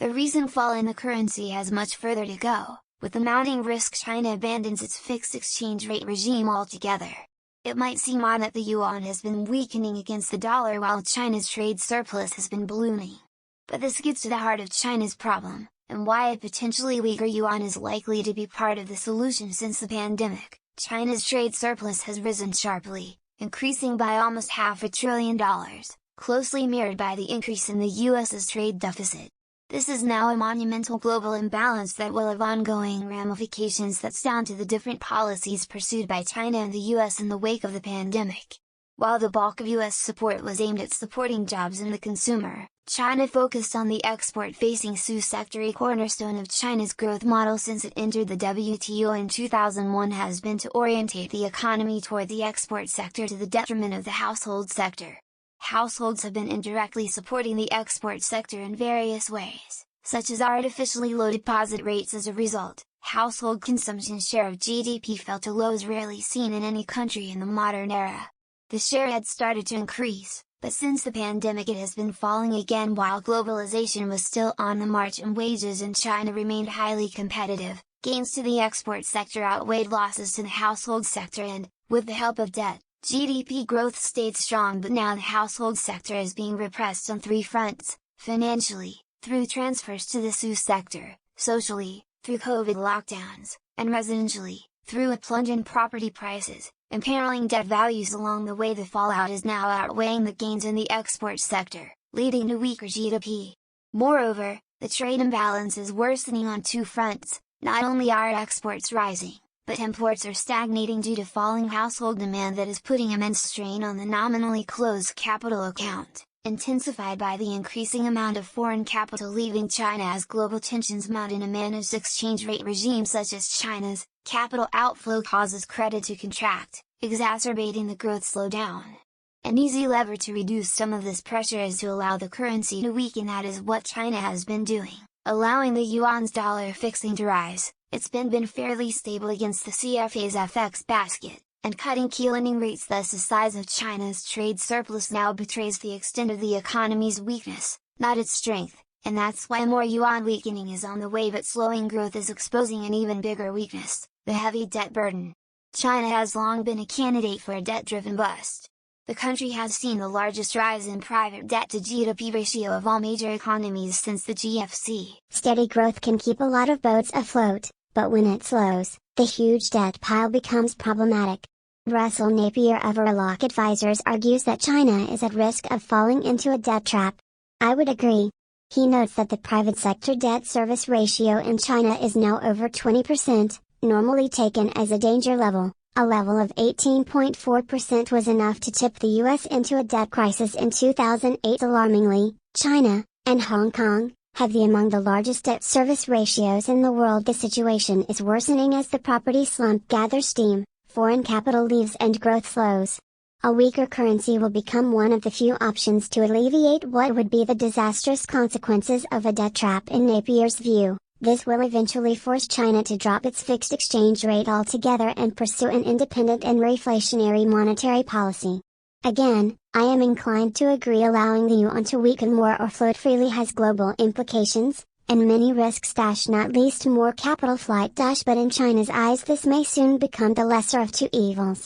The recent fall in the currency has much further to go, with the mounting risk China abandons its fixed exchange rate regime altogether. It might seem odd that the yuan has been weakening against the dollar while China's trade surplus has been ballooning. But this gets to the heart of China's problem, and why a potentially weaker yuan is likely to be part of the solution. Since the pandemic, China's trade surplus has risen sharply, increasing by almost $500 billion, closely mirrored by the increase in the US's trade deficit. This is now a monumental global imbalance that will have ongoing ramifications that's down to the different policies pursued by China and the US in the wake of the pandemic. While the bulk of US support was aimed at supporting jobs and the consumer, China focused on the export-facing SU sector. A cornerstone of China's growth model since it entered the WTO in 2001 has been to orientate the economy toward the export sector to the detriment of the household sector. Households have been indirectly supporting the export sector in various ways, such as artificially low deposit rates. As a result, household consumption's share of GDP fell to lows rarely seen in any country in the modern era. The share had started to increase, but since the pandemic it has been falling again. While globalization was still on the march and wages in China remained highly competitive, gains to the export sector outweighed losses to the household sector and, with the help of debt, GDP growth stayed strong. But now the household sector is being repressed on three fronts: financially, through transfers to the SU sector; socially, through COVID lockdowns; and residentially, through a plunge in property prices, imperiling debt values along the way. The fallout is now outweighing the gains in the export sector, leading to weaker GDP. Moreover, the trade imbalance is worsening on two fronts. Not only are exports rising, but imports are stagnating due to falling household demand that is putting immense strain on the nominally closed capital account, intensified by the increasing amount of foreign capital leaving China as global tensions mount. In a managed exchange rate regime such as China's, capital outflow causes credit to contract, exacerbating the growth slowdown. An easy lever to reduce some of this pressure is to allow the currency to weaken. That is what China has been doing, allowing the yuan's dollar fixing to rise. It's been fairly stable against the CFA's FX basket, and cutting key lending rates. Thus the size of China's trade surplus now betrays the extent of the economy's weakness, not its strength, and that's why more yuan weakening is on the way. But slowing growth is exposing an even bigger weakness: the heavy debt burden. China has long been a candidate for a debt-driven bust. The country has seen the largest rise in private debt to GDP ratio of all major economies since the GFC. Steady growth can keep a lot of boats afloat, but when it slows, the huge debt pile becomes problematic. Russell Napier of Orlock Advisors argues that China is at risk of falling into a debt trap. I would agree. He notes that the private sector debt service ratio in China is now over 20%, normally taken as a danger level. A level of 18.4% was enough to tip the US into a debt crisis in 2008. Alarmingly, China, and Hong Kong, have among the largest debt service ratios in the world. The situation is worsening as the property slump gathers steam, foreign capital leaves and growth slows. A weaker currency will become one of the few options to alleviate what would be the disastrous consequences of a debt trap. In Napier's view, this will eventually force China to drop its fixed exchange rate altogether and pursue an independent and reflationary monetary policy. Again, I am inclined to agree. Allowing the yuan to weaken more or float freely has global implications, and many risks. Not least more capital flight. But in China's eyes this may soon become the lesser of two evils.